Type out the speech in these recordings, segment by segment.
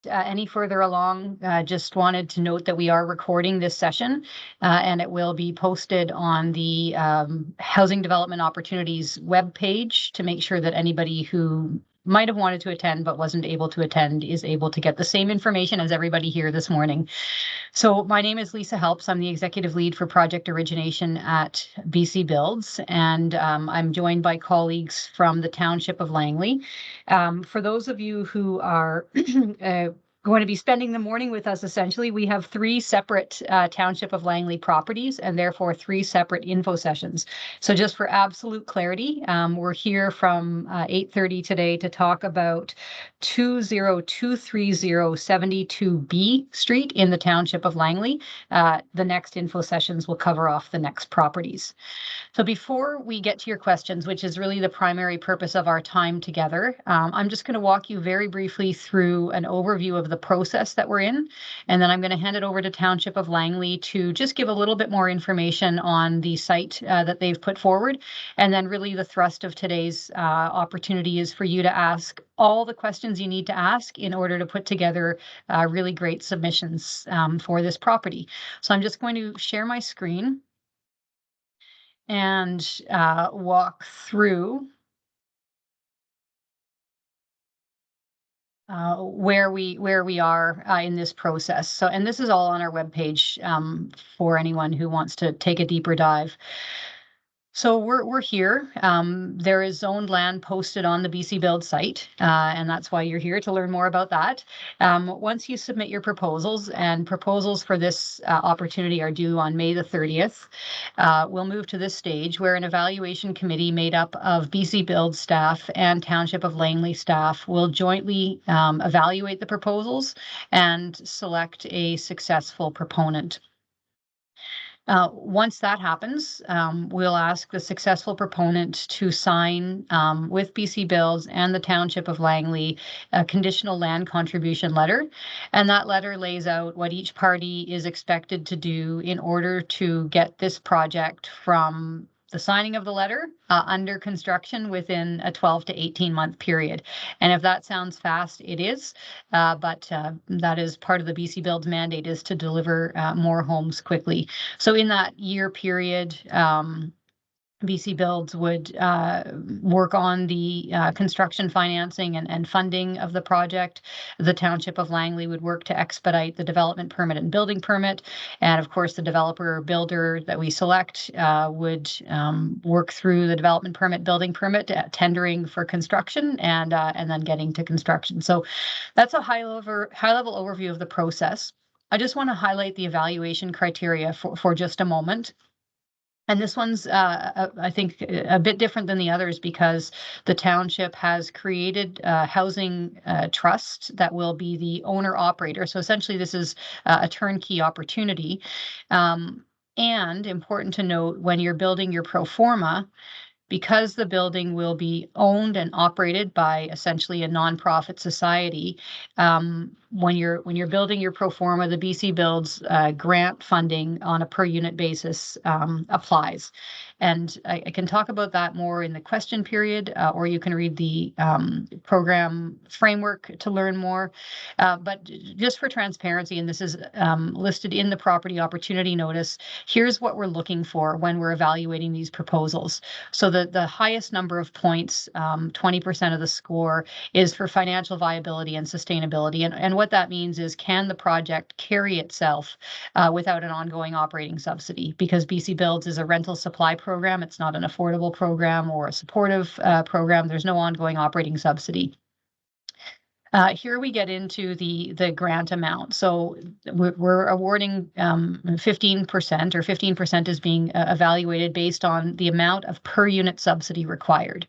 any further along, just wanted to note that we are recording this session, and it will be posted on the Housing Development Opportunities webpage to make sure that anybody who might have wanted to attend but wasn't able to attend is able to get the same information as everybody here this morning. So my name is Lisa Helps. I'm the executive lead for project origination at BC Builds, and I'm joined by colleagues from the Township of Langley. For those of you who are going to be spending the morning with us, essentially, we have three separate Township of Langley properties and therefore three separate info sessions. So just for absolute clarity, we're here from 8:30 today to talk about 20230 72B Street in the Township of Langley. The next info sessions will cover off the next properties. So before we get to your questions, which is really the primary purpose of our time together, I'm just going to walk you very briefly through an overview of the process that we're in, and then I'm going to hand it over to Township of Langley to just give a little bit more information on the site that they've put forward. And then really the thrust of today's opportunity is for you to ask all the questions you need to ask in order to put together really great submissions for this property. So I'm just going to share my screen and walk through where we are in this process. So, and this is all on our webpage for anyone who wants to take a deeper dive. So we're here. There is zoned land posted on the BC Build site, and that's why you're here to learn more about that. Once you submit your proposals, and proposals for this opportunity are due on May the 30th, we'll move to this stage where an evaluation committee made up of BC Build staff and Township of Langley staff will jointly evaluate the proposals and select a successful proponent. Once that happens, we'll ask the successful proponent to sign with BC Builds and the Township of Langley a conditional land contribution letter. And that letter lays out what each party is expected to do in order to get this project from the signing of the letter under construction within a 12 to 18 month period. And if that sounds fast, it is, but that is part of the BC Builds mandate, is to deliver more homes quickly. So in that year period, BC Builds would work on the construction financing and funding of the project. The Township of Langley would work to expedite the development permit and building permit. And of course, the developer or builder that we select would work through the development permit, building permit, tendering for construction, and then getting to construction. So that's a high level overview of the process. I just want to highlight the evaluation criteria for just a moment. And this one's, I think, a bit different than the others because the township has created a housing trust that will be the owner operator. So essentially, this is a turnkey opportunity. And important to note, when you're building your pro forma, because the building will be owned and operated by essentially a nonprofit society, when you're building your pro forma, the BC Builds grant funding on a per unit basis applies. And I can talk about that more in the question period, or you can read the program framework to learn more. But just for transparency, and this is listed in the property opportunity notice, here's what we're looking for when we're evaluating these proposals. So the highest number of points, 20% of the score, is for financial viability and sustainability. And what that means is, can the project carry itself without an ongoing operating subsidy? Because BC Builds is a rental supply program. It's not an affordable program or a supportive program. There's no ongoing operating subsidy. Here we get into the grant amount. So we're awarding 15%, or 15% is being evaluated based on the amount of per unit subsidy required.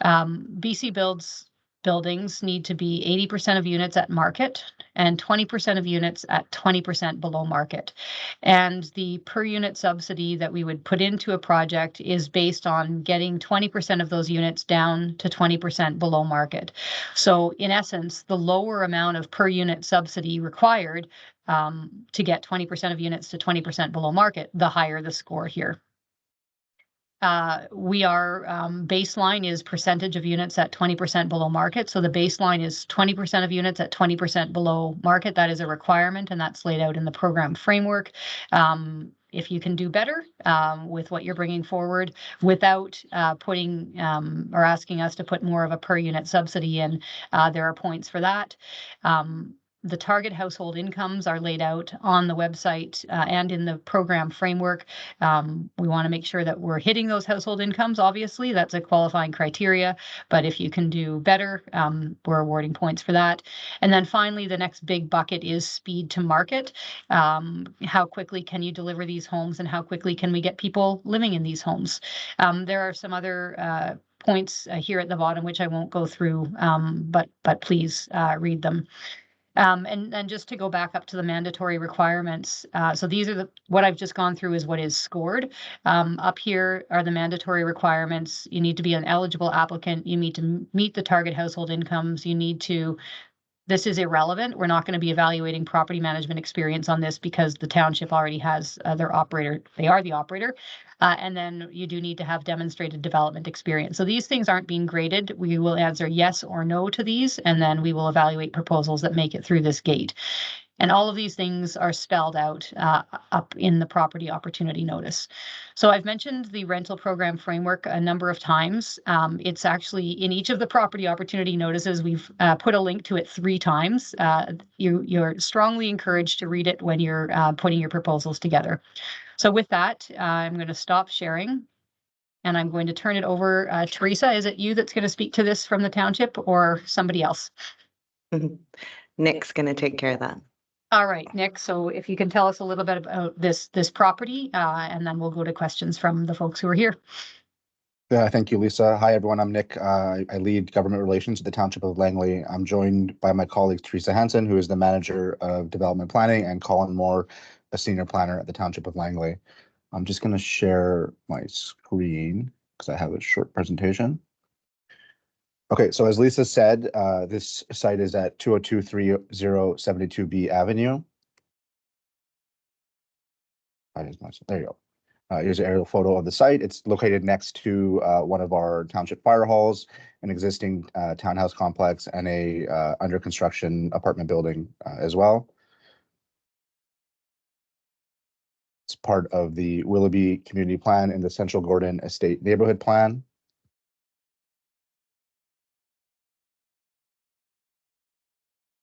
BC Builds buildings need to be 80% of units at market and 20% of units at 20% below market. And the per unit subsidy that we would put into a project is based on getting 20% of those units down to 20% below market. So in essence, the lower amount of per unit subsidy required to get 20% of units to 20% below market, the higher the score here. we are baseline is percentage of units at 20% below market. So the baseline is 20% of units at 20% below market. That is a requirement, and that's laid out in the program framework. If you can do better with what you're bringing forward without putting or asking us to put more of a per unit subsidy in, there are points for that. The target household incomes are laid out on the website and in the program framework. We want to make sure that we're hitting those household incomes. Obviously, that's a qualifying criteria, but if you can do better, we're awarding points for that. And then finally, the next big bucket is speed to market. How quickly can you deliver these homes, and how quickly can we get people living in these homes? There are some other points here at the bottom, which I won't go through, but please read them. And just to go back up to the mandatory requirements, so these are what I've just gone through is what is scored. Up here are the mandatory requirements. You need to be an eligible applicant. You need to meet the target household incomes. You need to, this is irrelevant. We're not going to be evaluating property management experience on this because the township already has their operator. They are the operator. And then you do need to have demonstrated development experience. So these things aren't being graded. We will answer yes or no to these, and then we will evaluate proposals that make it through this gate. And all of these things are spelled out up in the property opportunity notice. So I've mentioned the rental program framework a number of times. It's actually in each of the property opportunity notices. We've put a link to it 3 times. You're strongly encouraged to read it when you're putting your proposals together. So with that, I'm going to stop sharing, and I'm going to turn it over. Teresa, is it you that's going to speak to this from the township, or somebody else? Nick's going to take care of that. All right, Nick. So if you can tell us a little bit about this property, and then we'll go to questions from the folks who are here. Thank you, Lisa. Hi, everyone. I'm Nick. I lead government relations at the Township of Langley. I'm joined by my colleague, Teresa Hansen, who is the manager of development planning, and Colin Moore, a senior planner at the Township of Langley. I'm just going to share my screen because I have a short presentation. Okay, so as Lisa said, this site is at 2023072B Avenue. There you go. Here's an aerial photo of the site. It's located next to one of our township fire halls, an existing townhouse complex, and a under construction apartment building as well. It's part of the Willoughby Community Plan and the Central Gordon Estate Neighborhood Plan.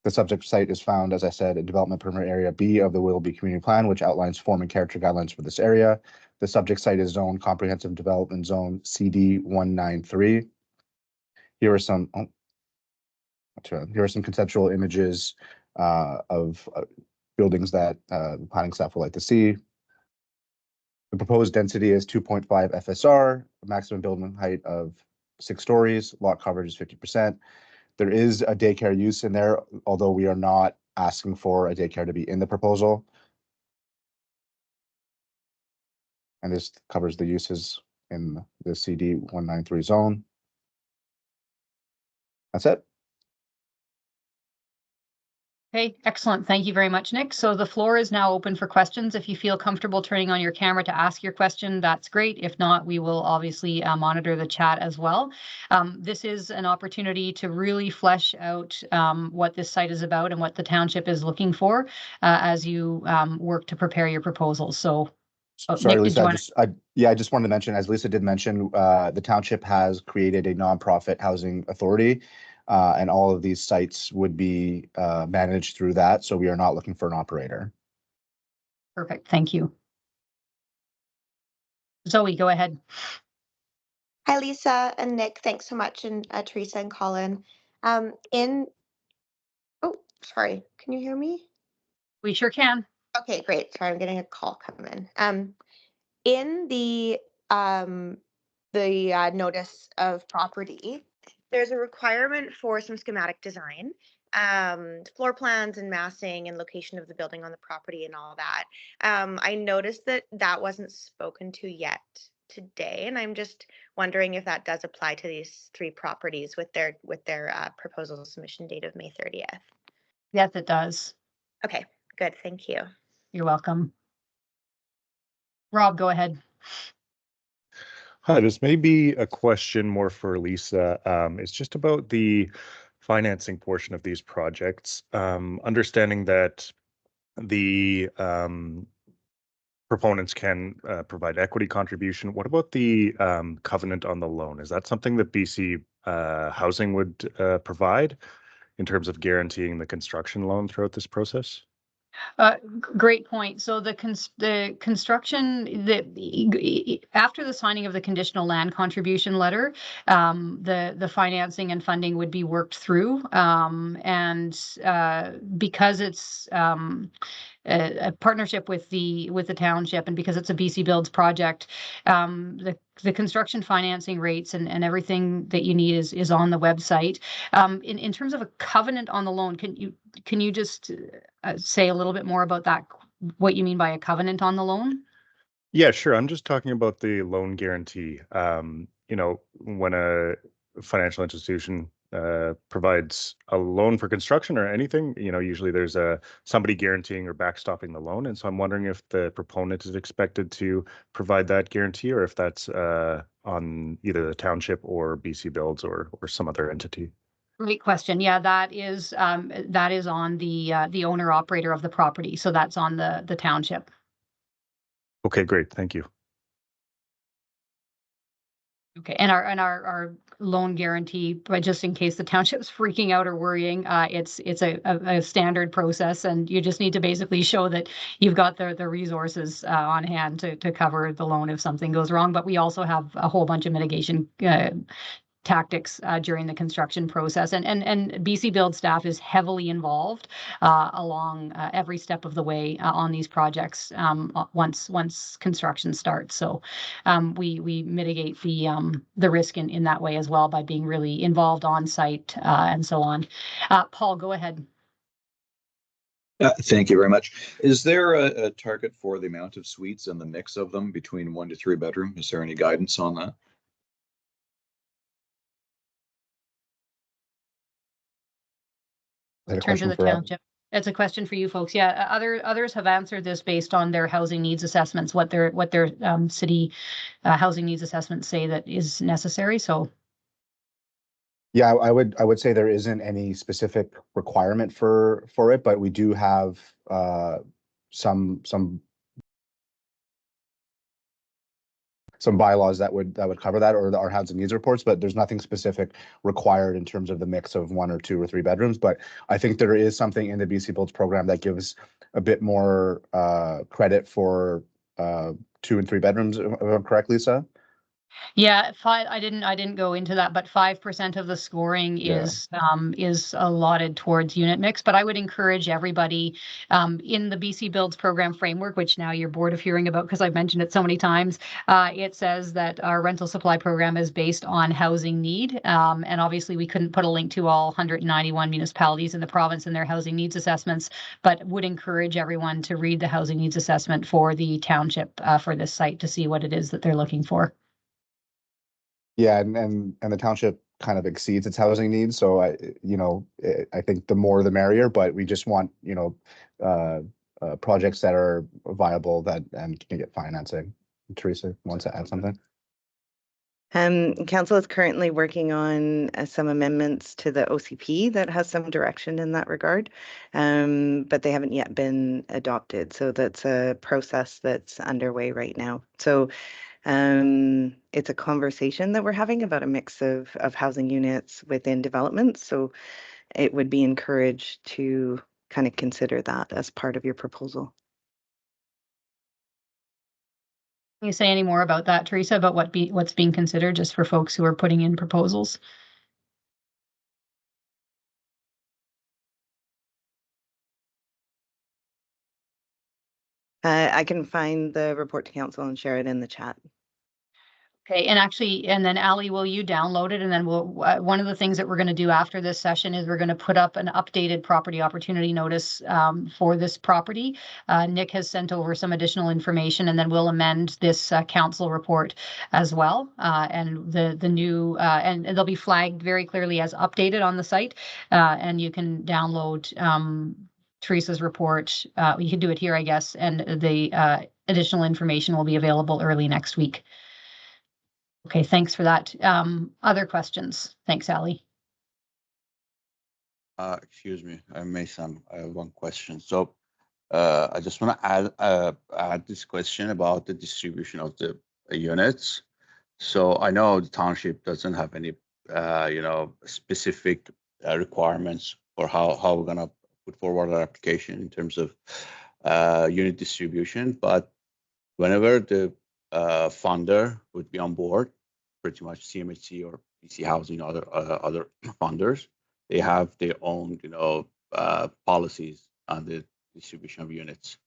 The subject site is found, as I said, in Development Permit Area B of the Willoughby Community Plan, which outlines form and character guidelines for this area. The subject site is zoned Comprehensive Development Zone CD 193. Here are some conceptual images of buildings that the planning staff would like to see. The proposed density is 2.5 FSR, a maximum building height of 6 stories, lot coverage is 50%. There is a daycare use in there, although we are not asking for a daycare to be in the proposal. And this covers the uses in the CD 193 zone. That's it. Okay, excellent. Thank you very much, Nick. So the floor is now open for questions. If you feel comfortable turning on your camera to ask your question, that's great. If not, we will obviously monitor the chat as well. This is an opportunity to really flesh out what this site is about and what the township is looking for as you work to prepare your proposals. So sorry, Nick, Lisa, I just wanted to mention, as Lisa did mention, the township has created a nonprofit housing authority. And all of these sites would be managed through that. So we are not looking for an operator. Perfect. Thank you. Zoe, go ahead. Hi, Lisa and Nick. Thanks so much. And Teresa and Colin. Oh, sorry. Can you hear me? We sure can. Okay, great. Sorry, I'm getting a call coming in. In the notice of property, there's a requirement for some schematic design, floor plans and massing and location of the building on the property and all that. I noticed that wasn't spoken to yet today, and I'm just wondering if that does apply to these 3 properties with their proposal submission date of May 30th. Yes, it does. Okay, good. Thank you. You're welcome. Rob, go ahead. Hi, this may be a question more for Lisa. It's just about the financing portion of these projects. Understanding that the proponents can provide equity contribution. What about the covenant on the loan? Is that something that BC Housing would provide in terms of guaranteeing the construction loan throughout this process? Great point. So the construction, after the signing of the conditional land contribution letter, the financing and funding would be worked through, and because it's a partnership with the township, and because it's a BC Builds project, the construction financing rates and everything that you need is on the website. In terms of a covenant on the loan, can you just say a little bit more about that, what you mean by a covenant on the loan? Yeah, sure. I'm just talking about the loan guarantee. When a financial institution provides a loan for construction or anything, usually there's somebody guaranteeing or backstopping the loan. And so I'm wondering if the proponent is expected to provide that guarantee, or if that's on either the township or BC Builds or some other entity. Great question. Yeah, that is on the owner operator of the property. So that's on the township. Okay, great. Thank you. Okay, and our loan guarantee, but just in case the township's freaking out or worrying, it's a standard process, and you just need to basically show that you've got the resources on hand to cover the loan if something goes wrong. But we also have a whole bunch of mitigation tactics during the construction process, and BC Build staff is heavily involved along every step of the way on these projects once construction starts. So we mitigate the risk in that way as well by being really involved on site and so on. Paul, go ahead. Thank you very much. Is there a target for the amount of suites and the mix of them between 1 to 3 bedroom? Is there any guidance on that? Turn to the township. It's a question for you folks. Yeah, others have answered this based on their housing needs assessments, what their city housing needs assessments say that is necessary. So Yeah, I would say there isn't any specific requirement for it, but we do have some bylaws that would cover that, or our housing needs reports, but there's nothing specific required in terms of the mix of 1 or 2 or 3 bedrooms. But I think there is something in the BC Builds program that gives a bit more credit for 2 and 3 bedrooms, if I'm correct, Lisa? yeah, I didn't go into that, but 5% of the scoring is allotted towards unit mix. But I would encourage everybody in the BC Builds program framework, which now you're bored of hearing about because I've mentioned it so many times. It says that our rental supply program is based on housing need, and obviously we couldn't put a link to all 191 municipalities in the province and their housing needs assessments, but would encourage everyone to read the housing needs assessment for the township for this site to see what it is that they're looking for. Yeah, and the township kind of exceeds its housing needs. So I think the more the merrier, but we just want, projects that are viable and can get financing. Teresa wants to add something. Council is currently working on some amendments to the OCP that has some direction in that regard, but they haven't yet been adopted. So that's a process that's underway right now. So it's a conversation that we're having about a mix of housing units within developments. So it would be encouraged to kind of consider that as part of your proposal. Can you say any more about that, Teresa, about what's being considered, just for folks who are putting in proposals? I can find the report to council and share it in the chat. Okay, and then Ali, will you download it? And then we'll, one of the things that we're going to do after this session is we're going to put up an updated property opportunity notice for this property. Nick has sent over some additional information, and then we'll amend this council report as well. And the new, and they'll be flagged very clearly as updated on the site. And you can download Teresa's report. You can do it here, I guess, and the additional information will be available early next week. Okay, thanks for that. Other questions? Thanks, Ali. Excuse me, I made I have one question. So I just want to add this question about the distribution of the units. So I know the township doesn't have any, specific requirements for how we're gonna put forward our application in terms of unit distribution, but whenever the funder would be on board, pretty much CMHC or BC Housing, other funders, they have their own, policies on the distribution of units.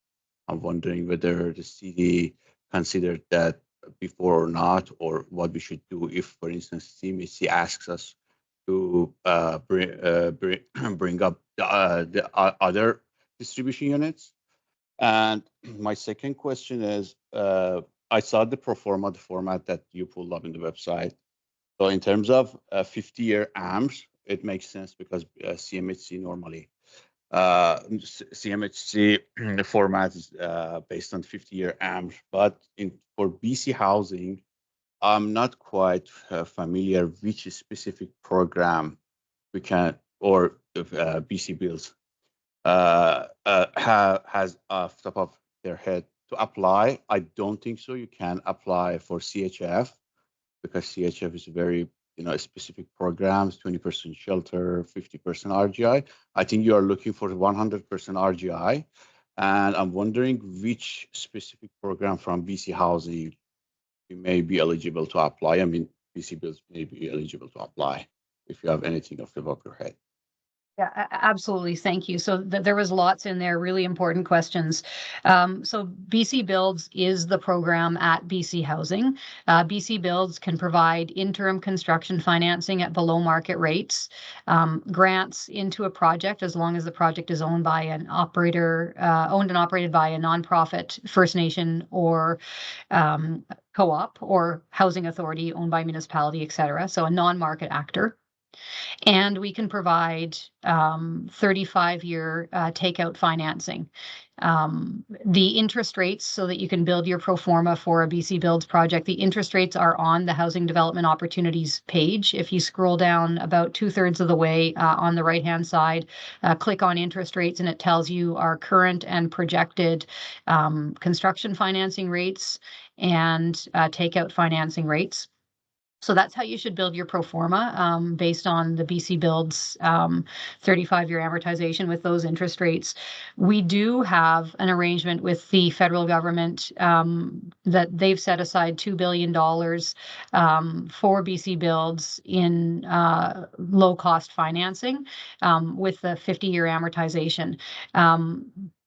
I'm wondering whether the city considered that before or not, or what we should do if, for instance, CMHC asks us to bring up the other distribution units. And my second question is, I saw the pro forma, the format that you pulled up in the website. So in terms of 50-year AMs, it makes sense because CMHC normally, CMHC the format is based on 50-year AMs, but for BC Housing, I'm not quite familiar which specific program we can, or BC Bills has off the top of their head to apply. I don't think so. You can apply for CHF because CHF is very, specific programs, 20% shelter, 50% RGI. I think you are looking for 100% RGI. And I'm wondering which specific program from BC Housing you may be eligible to apply. I mean, BC Bills may be eligible to apply if you have anything off the top of your head. Yeah, absolutely. Thank you. So there was lots in there, really important questions. So BC Builds is the program at BC Housing. BC Builds can provide interim construction financing at below market rates, grants into a project as long as the project is owned by an operator, owned and operated by a nonprofit, First Nation, or co-op or housing authority owned by municipality, et cetera. So a non-market actor. And we can provide 35-year takeout financing. The interest rates, so that you can build your pro forma for a BC Builds project, the interest rates are on the Housing Development Opportunities page. If you scroll down about 2/3 of the way on the right-hand side, click on interest rates, and it tells you our current and projected construction financing rates and takeout financing rates. So that's how you should build your pro forma based on the BC Builds 35-year amortization with those interest rates. We do have an arrangement with the federal government that they've set aside $2 billion for BC Builds in low-cost financing with the 50-year amortization.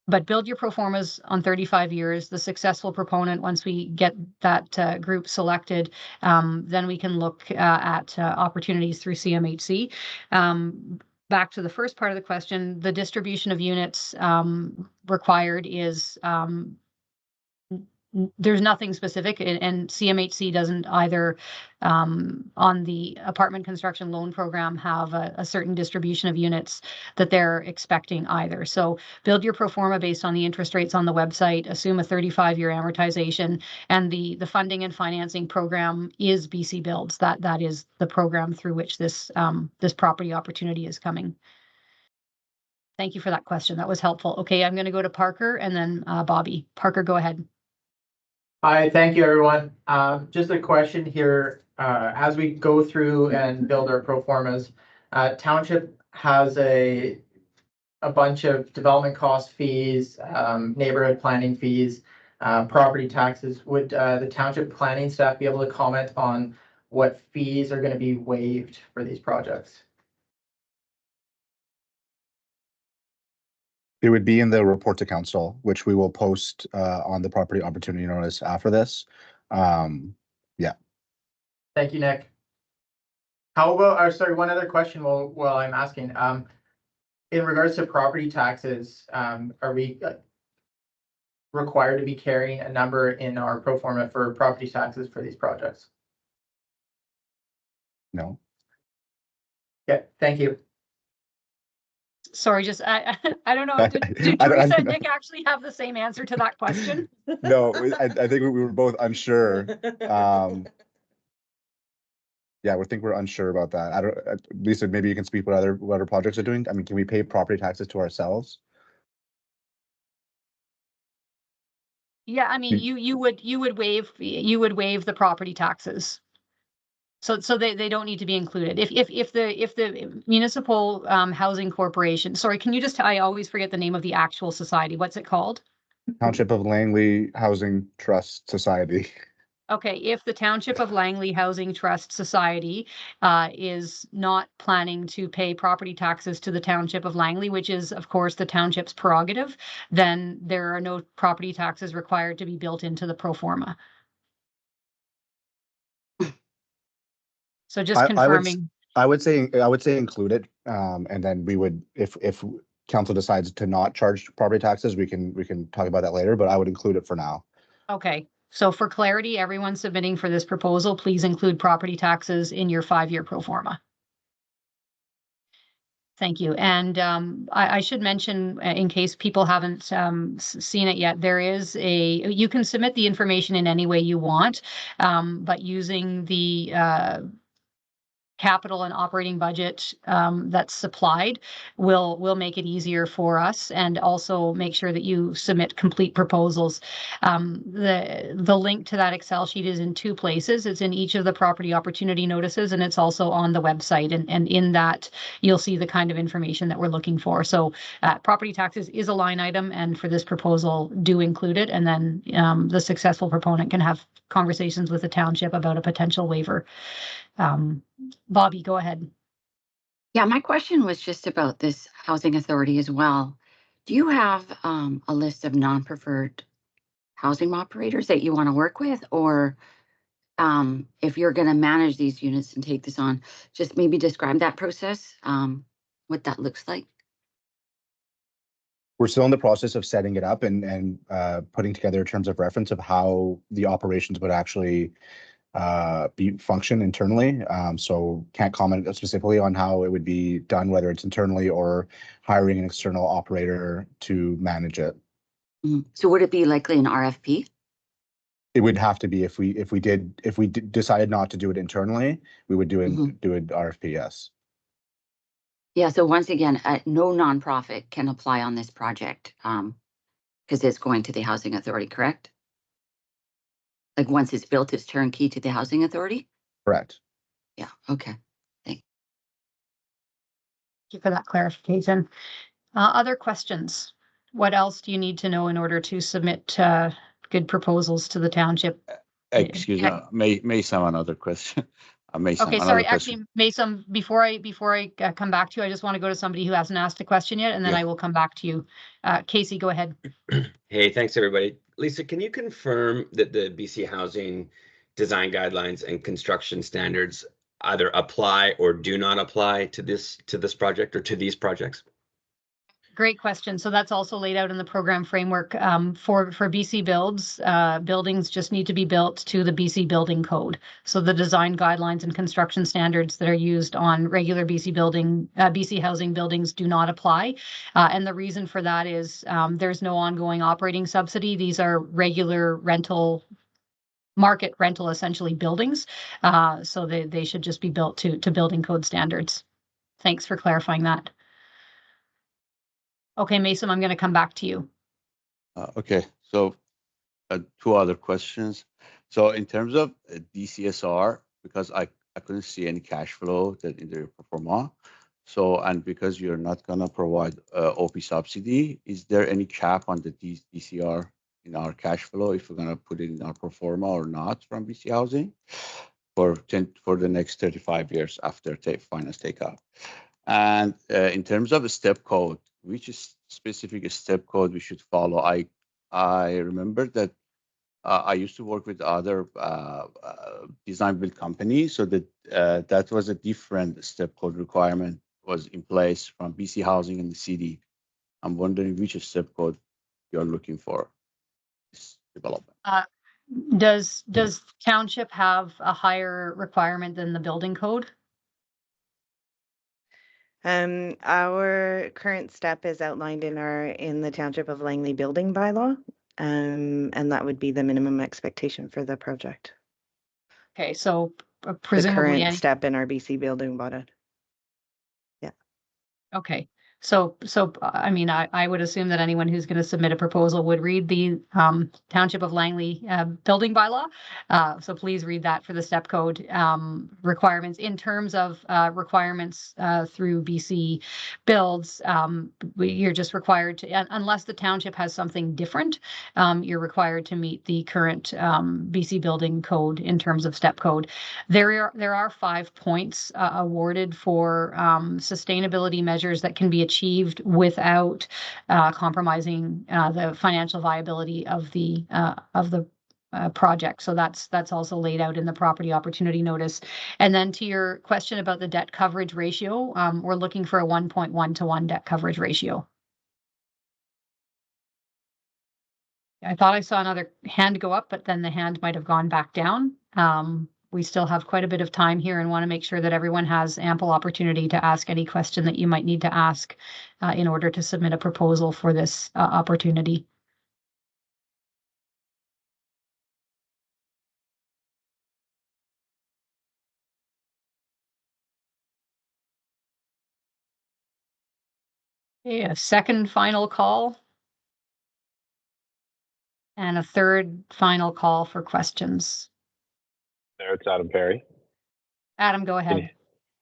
But build your pro formas on 35 years. The successful proponent, once we get that group selected, then we can look at opportunities through CMHC. Back to the first part of the question, the distribution of units required is there's nothing specific, and CMHC doesn't either on the apartment construction loan program have a certain distribution of units that they're expecting either. So build your pro forma based on the interest rates on the website, assume a 35-year amortization, and the funding and financing program is BC Builds. That is the program through which this property opportunity is coming. Thank you for that question. That was helpful. Okay, I'm going to go to Parker and then Bobby. Parker, go ahead. Hi, thank you, everyone. Just a question here. As we go through and build our pro formas, Township has a bunch of development cost fees, neighborhood planning fees, property taxes. Would the Township planning staff be able to comment on what fees are going to be waived for these projects? It would be in the report to council, which we will post on the property opportunity notice after this. Yeah. Thank you, Nick. How about, sorry, one other question while I'm asking. In regards to property taxes, are we required to be carrying a number in our pro forma for property taxes for these projects? No. Yeah, thank you. Sorry, just I don't know. Did Teresa and Nick actually have the same answer to that question? No, I think we were both unsure. Yeah, we think we're unsure about that. I don't, Lisa, maybe you can speak what other projects are doing. I mean, can we pay property taxes to ourselves? Yeah, I mean, you would waive the property taxes. So they don't need to be included. If the municipal housing corporation, sorry, can you just, I always forget the name of the actual society. What's it called? Township of Langley Housing Trust Society. Okay, if the Township of Langley Housing Trust Society is not planning to pay property taxes to the Township of Langley, which is, of course, the township's prerogative, then there are no property taxes required to be built into the pro forma. So just confirming. I would say include it, and then we would, if council decides to not charge property taxes, we can talk about that later. But I would include it for now. Okay, so for clarity, everyone submitting for this proposal, please include property taxes in your 5-year pro forma. Thank you. And I should mention, in case people haven't seen it yet, you can submit the information in any way you want, but using the capital and operating budget that's supplied will make it easier for us, and also make sure that you submit complete proposals. The link to that Excel sheet is in 2 places. It's in each of the property opportunity notices, and it's also on the website. And in that, you'll see the kind of information that we're looking for. So property taxes is a line item, and for this proposal, do include it. And then the successful proponent can have conversations with the township about a potential waiver. Bobby, go ahead. Yeah, my question was just about this housing authority as well. Do you have a list of non-preferred housing operators that you want to work with, or if you're going to manage these units and take this on, just maybe describe that process, what that looks like? We're still in the process of setting it up and putting together terms of reference of how the operations would actually function internally. So can't comment specifically on how it would be done, whether it's internally or hiring an external operator to manage it. So would it be likely an RFP? It would have to be if we decided not to do it internally, we would do an RFP. Yes. Yeah. So once again, no nonprofit can apply on this project because it's going to the housing authority, correct? Like once it's built, it's turnkey to the housing authority? Correct. Yeah, okay. Thank you for that clarification. Other questions? What else do you need to know in order to submit good proposals to the township? Excuse me, may some another question. Okay, sorry, actually, Mason, before I come back to you, I just want to go to somebody who hasn't asked a question yet, and then I will come back to you. Casey, go ahead. Hey, thanks everybody. Lisa, can you confirm that the BC Housing Design Guidelines and Construction Standards either apply or do not apply to this project or to these projects? Great question. So that's also laid out in the program framework. For BC builds, buildings just need to be built to the BC Building Code. So the design guidelines and construction standards that are used on regular BC housing buildings do not apply. And the reason for that is there's no ongoing operating subsidy. These are regular market rental, essentially, buildings. So they should just be built to building code standards. Thanks for clarifying that. Okay, Mason, I'm going to come back to you. Okay, so 2 other questions. So in terms of DCSR, because I couldn't see any cash flow that in the pro forma. So, and because you're not going to provide OP subsidy, is there any cap on the DCR in our cash flow if we're going to put it in our pro forma or not from BC Housing for the next 35 years after finance takeout? And in terms of a step code, which is specific step code we should follow? I remember that I used to work with other design build companies, so that that was a different step code requirement was in place from BC Housing and the city. I'm wondering which step code you're looking for this development. Does Township have a higher requirement than the building code? Our current step is outlined in the Township of Langley building bylaw, and that would be the minimum expectation for the project. Okay, so The presumably current any. step in our BC building budget. Okay. So I mean, I would assume that anyone who's going to submit a proposal would read the Township of Langley building bylaw. So please read that for the step code requirements. In terms of requirements through BC builds, you're just required to, unless the township has something different, you're required to meet the current BC building code in terms of step code. There are 5 points awarded for sustainability measures that can be achieved without compromising the financial viability of the project. So that's also laid out in the property opportunity notice. And then to your question about the debt coverage ratio, we're looking for a 1.1 to 1 debt coverage ratio. I thought I saw another hand go up, but then the hand might have gone back down. We still have quite a bit of time here and want to make sure that everyone has ample opportunity to ask any question that you might need to ask in order to submit a proposal for this opportunity. Okay, a second final call. And a third final call for questions. There, it's Adam Perry. Adam, go ahead.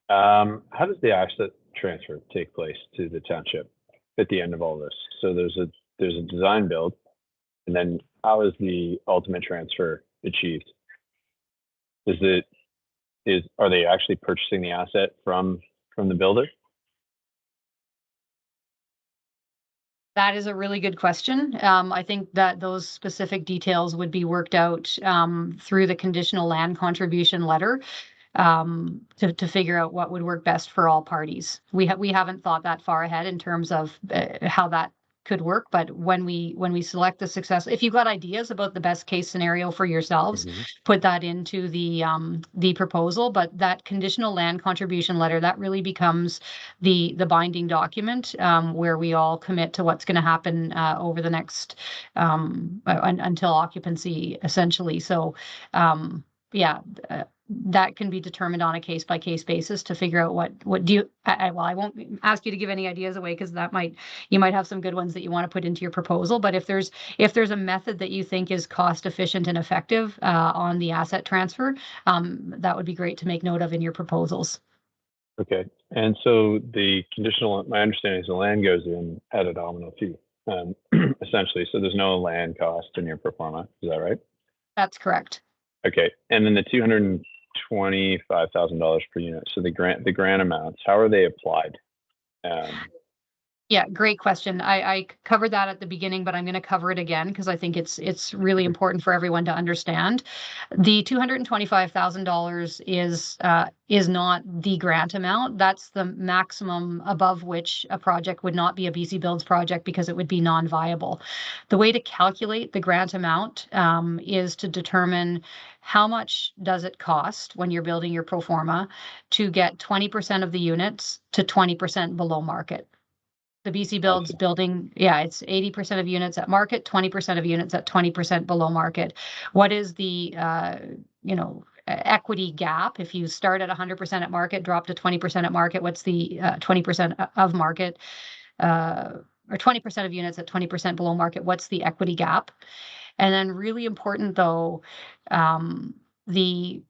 How does the asset transfer take place to the township at the end of all this? So there's a design build, and then how is the ultimate transfer achieved? Are they actually purchasing the asset from the builder? That is a really good question. I think that those specific details would be worked out through the conditional land contribution letter to figure out what would work best for all parties. We haven't thought that far ahead in terms of how that could work, but when we select the success, if you've got ideas about the best case scenario for yourselves, put that into the proposal. But that conditional land contribution letter, that really becomes the binding document where we all commit to what's going to happen over the next until occupancy, essentially. So that can be determined on a case by case basis to figure out what do you, well, I won't ask you to give any ideas away because you might have some good ones that you want to put into your proposal. But if there's a method that you think is cost efficient and effective on the asset transfer, that would be great to make note of in your proposals. Okay. And so my understanding is the land goes in at a nominal fee, essentially. So there's no land cost in your pro forma. Is that right? That's correct. Okay. And then the $225,000 per unit. So the grant amounts, how are they applied? Yeah, great question. I covered that at the beginning, but I'm going to cover it again because I think it's really important for everyone to understand. The $225,000 is not the grant amount. That's the maximum above which a project would not be a BC Builds project because it would be non-viable. The way to calculate the grant amount is to determine how much does it cost when you're building your pro forma to get 20% of the units to 20% below market. The BC Builds building, it's 80% of units at market, 20% of units at 20% below market. What is the, equity gap? If you start at 100% at market, drop to 20% at market, what's the 20% of market, or 20% of units at 20% below market, what's the equity gap? And then really important though, the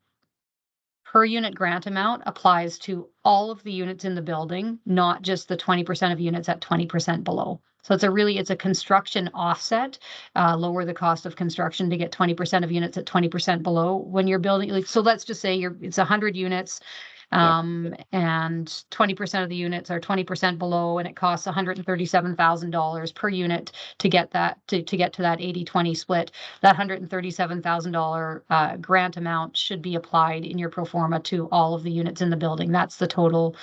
per unit grant amount applies to all of the units in the building, not just the 20% of units at 20% below. So it's a construction offset, lower the cost of construction to get 20% of units at 20% below when you're building. So let's just say it's 100 units. And 20% of the units are 20% below, and it costs $137,000 per unit to get that to get to that 80-20 split. That $137,000 grant amount should be applied in your pro forma to all of the units in the building. That's the total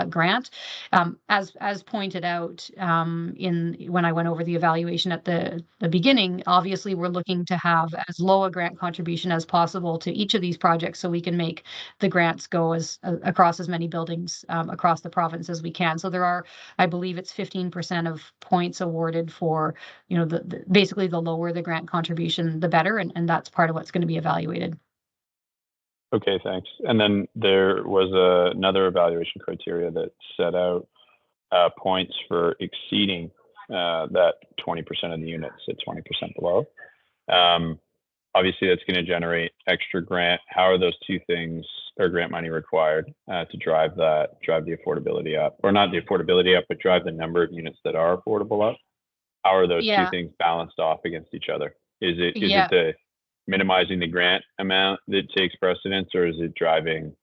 grant. As pointed out when I went over the evaluation at the beginning, obviously we're looking to have as low a grant contribution as possible to each of these projects so we can make the grants go across as many buildings across the province as we can. So there are, I believe it's 15% of points awarded for, basically the lower the grant contribution, the better. And that's part of what's going to be evaluated. Okay, thanks. And then there was another evaluation criteria that set out points for exceeding that 20% of the units at 20% below. Obviously, that's going to generate extra grant. How are those two things or grant money required to drive the affordability up, or not the affordability up, but drive the number of units that are affordable up? How are those two Yeah. things balanced off against each other? Is it Yeah. the minimizing the grant amount that takes precedence, or is it driving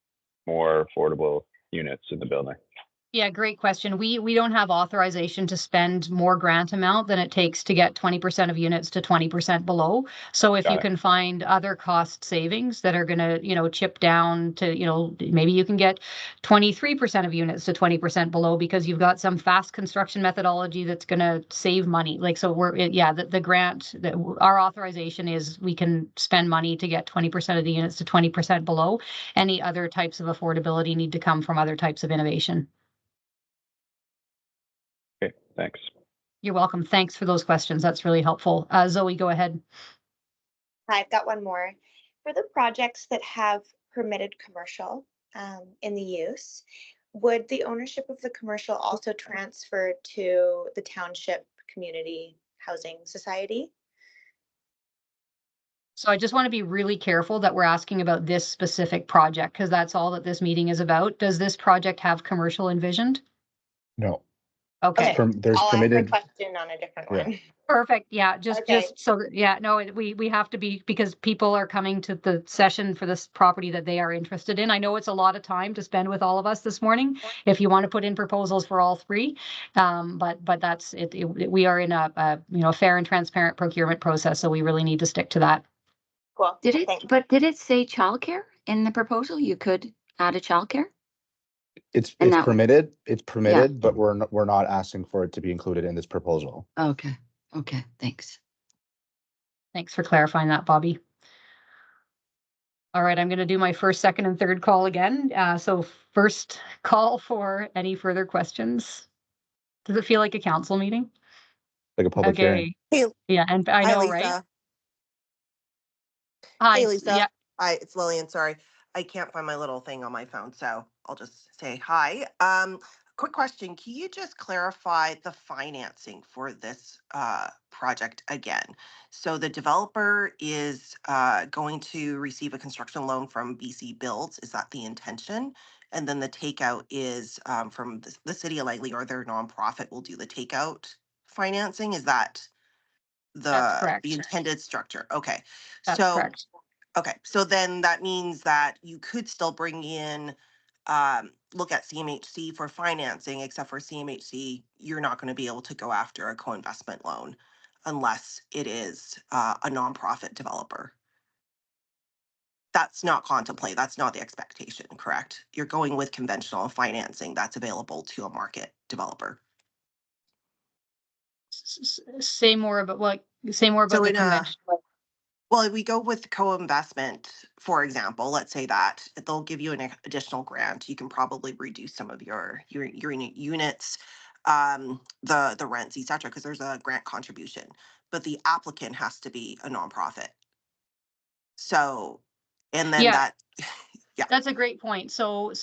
more affordable units in the building? Yeah, great question. We don't have authorization to spend more grant amount than it takes to get 20% of units to 20% below. So if Got you it. can find other cost savings that are going to, chip down to, maybe you can get 23% of units to 20% below because you've got some fast construction methodology that's going to save money. Like, so the grant, our authorization is we can spend money to get 20% of the units to 20% below. Any other types of affordability need to come from other types of innovation. Okay, thanks. You're welcome. Thanks for those questions. That's really helpful. Zoe, go ahead. I've got one more. For the projects that have permitted commercial in the use, would the ownership of the commercial also transfer to the Township Community Housing Society? So I just want to be really careful that we're asking about this specific project because that's all that this meeting is about. Does this project have commercial envisioned? No. Okay. There's I'll permitted. ask my question on a different Yeah. one. Perfect. Yeah. Just Okay. so yeah, no, we have to be, because people are coming to the session for this property that they are interested in. I know it's a lot of time to spend with all of us this morning if you want to put in proposals for all three. But that's it. We are in a fair and transparent procurement process, so we really need to stick to that. Cool. Did it? Thanks. But did it say childcare in the proposal? You could add a childcare. It's And that would- permitted. It's permitted, but we're not asking for it to be included in this proposal. Okay. Okay. Thanks. Thanks for clarifying that, Bobby. All right, I'm going to do my first, second, and third call again. So first call for any further questions. Does it feel like a council meeting? Like a public hearing. Hey, Yeah, and I hi, know, Lisa. right? Hi. Hey, Lisa. Yeah. Hi, it's Lillian. Sorry, I can't find my little thing on my phone, so I'll just say hi. Quick question. Can you just clarify the financing for this project again? So the developer is going to receive a construction loan from BC Builds. Is that the intention? And then the takeout is from the city of Langley, or their nonprofit will do the takeout financing. Is that That's correct. the intended structure? Okay. That's So correct. okay, so then that means that you could still bring in, look at CMHC for financing, except for CMHC, you're not going to be able to go after a co-investment loan unless it is a nonprofit developer. That's not contemplated. That's not the expectation, correct? You're going with conventional financing that's available to a market developer. Say more about what? Say more about So the in a conventional. Well, if we go with co-investment, for example, let's say that they'll give you an additional grant. You can probably reduce some of your units, the rents, et cetera, because there's a grant contribution. But the applicant has to be a nonprofit. So, and then Yeah. that, yeah. That's a great point. So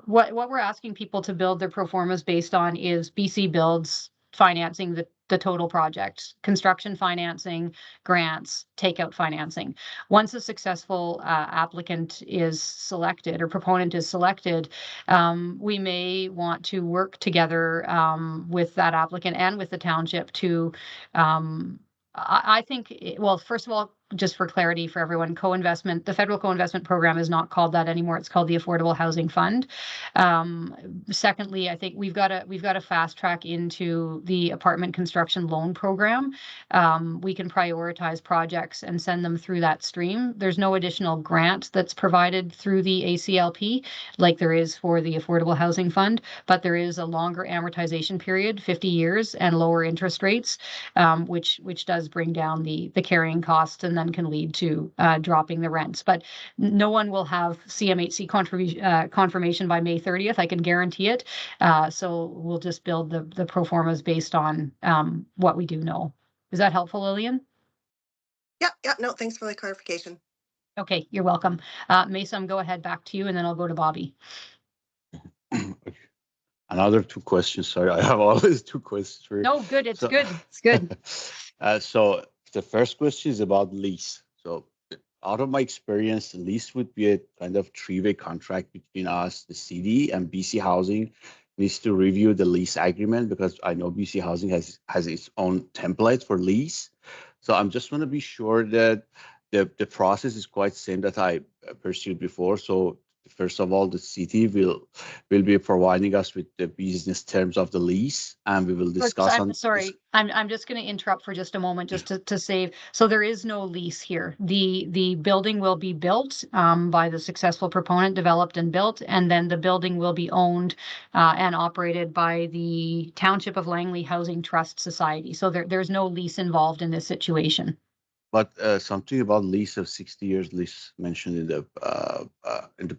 what we're asking people to build their pro formas based on is BC Builds financing the total project, construction financing, grants, takeout financing. Once a successful applicant is selected or proponent is selected, we may want to work together with that applicant and with the township to I think, well, first of all, just for clarity for everyone, co-investment, the federal co-investment program is not called that anymore. It's called the Affordable Housing Fund. Secondly, I think we've got to fast track into the apartment construction loan program. We can prioritize projects and send them through that stream. There's no additional grant that's provided through the ACLP like there is for the Affordable Housing Fund, but there is a longer amortization period, 50 years, and lower interest rates, which does bring down the carrying costs and then can lead to dropping the rents. But no one will have CMHC confirmation by May 30th. I can guarantee it. So we'll just build the pro formas based on what we do know. Is that helpful, Lillian? Yeah. No, thanks for the clarification. Okay, you're welcome. Mason, go ahead, back to you, and then I'll go to Bobby. Another two questions. Sorry, I have always two questions for you. No, good. It's So- good. It's good. So the first question is about lease. So out of my experience, the lease would be a kind of three-way contract between us, the city, and BC Housing needs to review the lease agreement, because I know BC Housing has its own template for lease. So I'm just want to be sure that the process is quite same that I pursued before. So first of all, the city will be providing us with the business terms of the lease, and we will discuss I'm on. sorry. I'm just going to interrupt for just a moment, just to save. So there is no lease here. The building will be built by the successful proponent, developed and built, and then the building will be owned and operated by the Township of Langley Housing Trust Society. So there's no lease involved in this situation. But something about lease of 60 years lease mentioned in the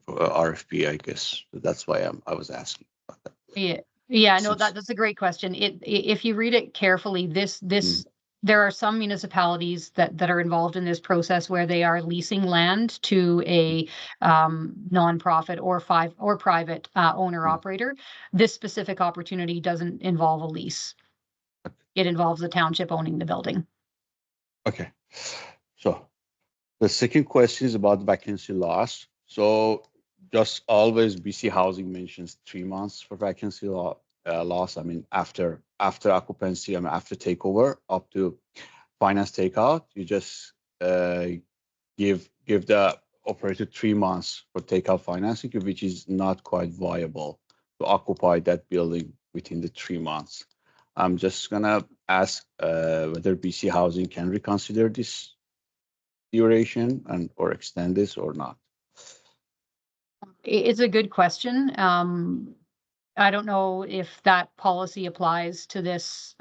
RFP, I guess. So that's why I was asking about that. Yeah, no, that's a great question. If you read it carefully, there are some municipalities that are involved in this process where they are leasing land to a nonprofit or private owner operator. This specific opportunity doesn't involve a lease. It involves the township owning the building. Okay. So the second question is about vacancy loss. So just always BC Housing mentions 3 months for vacancy loss. I mean, after occupancy, I mean, after takeover up to finance takeout, you just give the operator 3 months for takeout financing, which is not quite viable to occupy that building within the 3 months. I'm just gonna ask whether BC Housing can reconsider this duration or extend this or not. It's a good question. I don't know if that policy applies to this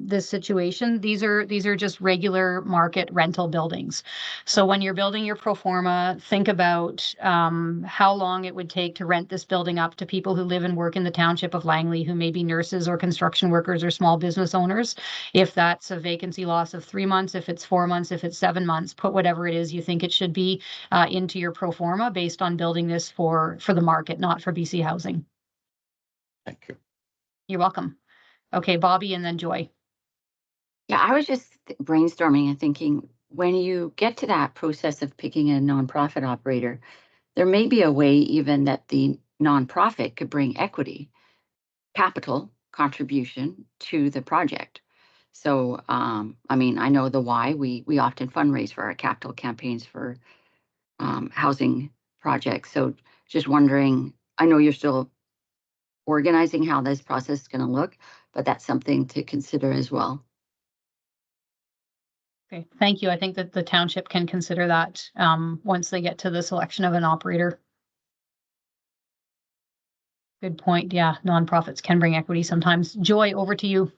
this situation. These are just regular market rental buildings. So when you're building your pro forma, think about how long it would take to rent this building up to people who live and work in the Township of Langley, who may be nurses or construction workers or small business owners. If that's a vacancy loss of 3 months, if it's 4 months, if it's 7 months, put whatever it is you think it should be into your pro forma based on building this for the market, not for BC Housing. Thank you. You're welcome. Okay, Bobby and then Joy. Yeah, I was just brainstorming and thinking, when you get to that process of picking a nonprofit operator, there may be a way even that the nonprofit could bring equity, capital contribution to the project. So, I mean, I know the why. We often fundraise for our capital campaigns for housing projects. So just wondering, I know you're still organizing how this process is going to look, but that's something to consider as well. Okay, thank you. I think that the township can consider that once they get to the selection of an operator. Good point. Yeah, nonprofits can bring equity sometimes. Joy, over to you.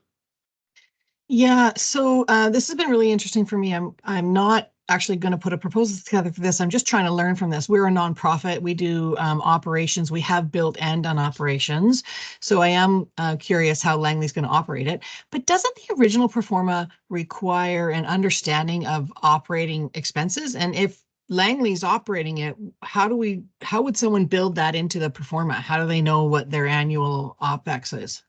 Yeah, so this has been really interesting for me. I'm not actually going to put a proposal together for this. I'm just trying to learn from this. We're a nonprofit. We do operations. We have built and done operations. So I am curious how Langley's going to operate it. But doesn't the original performa require an understanding of operating expenses? And if Langley's operating it, how would someone build that into the performa? How do they know what their annual OpEx is?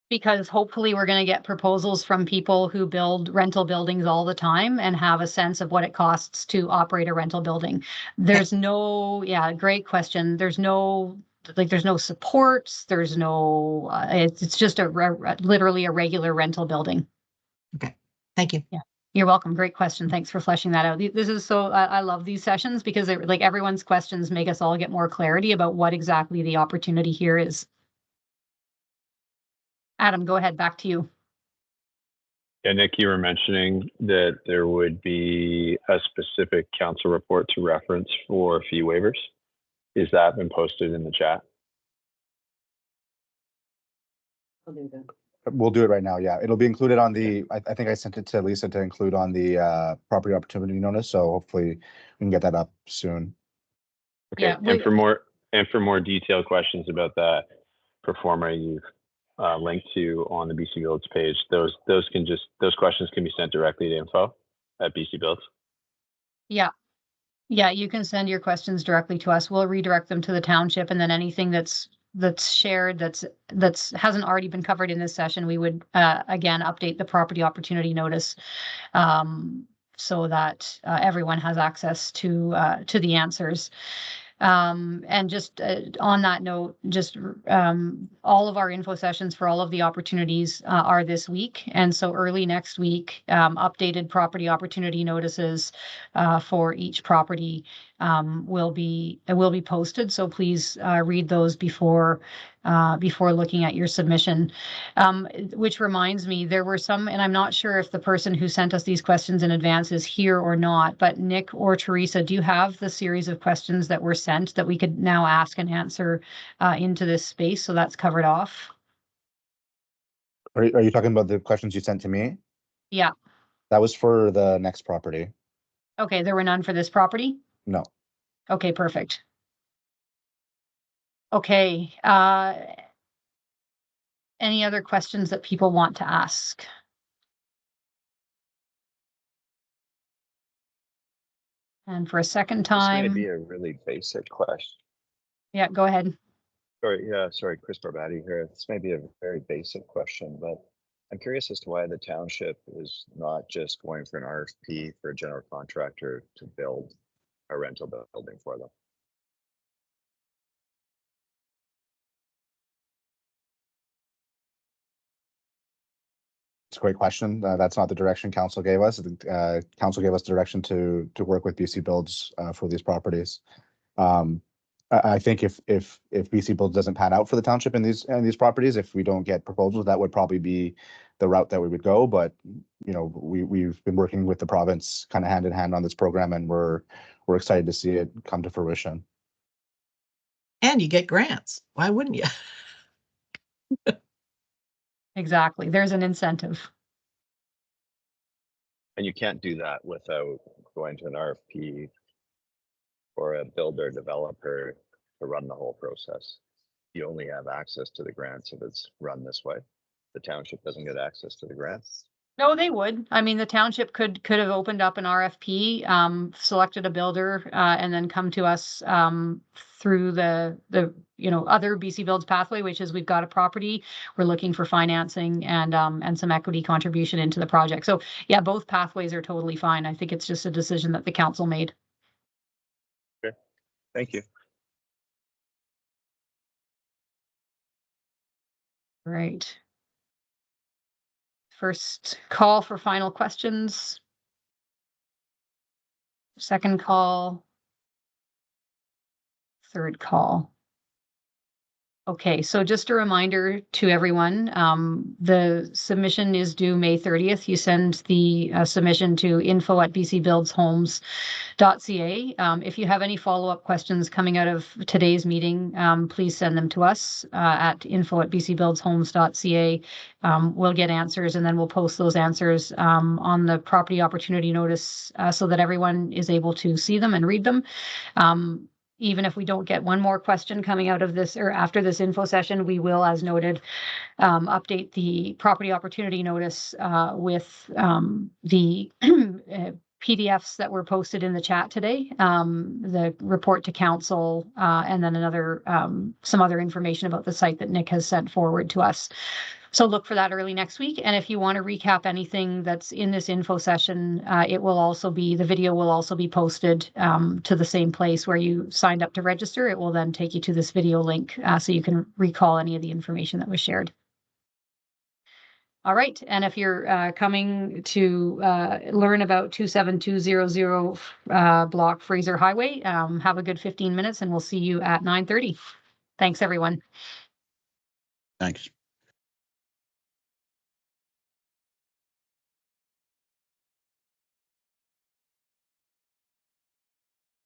Because hopefully we're going to get proposals from people who build rental buildings all the time and have a sense of what it costs to operate a rental building. There's no, yeah, great question. There's no supports. There's no, it's just literally a regular rental building. Okay, thank you. Yeah. You're welcome. Great question. Thanks for fleshing that out. This is so, I love these sessions because like everyone's questions make us all get more clarity about what exactly the opportunity here is. Adam, go ahead, back to you. Yeah, Nick, you were mentioning that there would be a specific council report to reference for fee waivers. Is that been posted in the chat? We'll do it right now. Yeah, it'll be included on the, I think I sent it to Lisa to include on the property opportunity notice. So hopefully we can get that up soon. Okay. Yeah, and for more detailed questions about that performer you've linked to on the BC Builds page, those questions can be sent directly to info@BC Builds. Yeah. Yeah, you can send your questions directly to us. We'll redirect them to the township, and then anything that's shared that's hasn't already been covered in this session, we would again update the property opportunity notice so that everyone has access to the answers. And just on that note, just all of our info sessions for all of the opportunities are this week. And so early next week, updated property opportunity notices for each property will be posted. So please read those before looking at your submission. Which reminds me, there were some, and I'm not sure if the person who sent us these questions in advance is here or not, but Nick or Teresa, do you have the series of questions that were sent that we could now ask and answer into this space? So that's covered off. Are you talking about the questions you sent to me? Yeah. That was for the next property. Okay, there were none for this property? No. Okay, perfect. Okay. Any other questions that people want to ask? And for a second time. This may be a really basic question. Yeah, go ahead. Sorry, Chris Barbati here. This may be a very basic question, but I'm curious as to why the township is not just going for an RFP for a general contractor to build a rental building for them. It's a great question. That's not the direction council gave us. Council gave us direction to work with BC Builds for these properties. I think if BC Builds doesn't pan out for the township in these properties, if we don't get proposals, that would probably be the route that we would go. But you know, we've been working with the province kind of hand in hand on this program, and we're excited to see it come to fruition. And you get grants. Why wouldn't you? Exactly. There's an incentive. And you can't do that without going to an RFP or a builder developer to run the whole process. You only have access to the grants if it's run this way. The township doesn't get access to the grants. No, they would. I mean, the township could have opened up an RFP, selected a builder, and then come to us through the other BC Builds pathway, which is we've got a property, we're looking for financing and some equity contribution into the project. So yeah, both pathways are totally fine. I think it's just a decision that the council made. Okay, thank you. Right. First call for final questions. Second call. Third call. Okay, so just a reminder to everyone, the submission is due May 30th. You send the submission to info@bcbuildshomes.ca. If you have any follow-up questions coming out of today's meeting, please send them to us at info@bcbuildshomes.ca. We'll get answers, and then we'll post those answers on the property opportunity notice so that everyone is able to see them and read them. Even if we don't get one more question coming out of this or after this info session, we will, as noted, update the property opportunity notice with the PDFs that were posted in the chat today, the report to council, and then some other information about the site that Nick has sent forward to us. So look for that early next week. And if you want to recap anything that's in this info session, the video will also be posted to the same place where you signed up to register. It will then take you to this video link so you can recall any of the information that was shared. All right. And if you're coming to learn about 27200 block Fraser Highway, have a good 15 minutes and we'll see you at 9:30. Thanks, everyone. Thanks.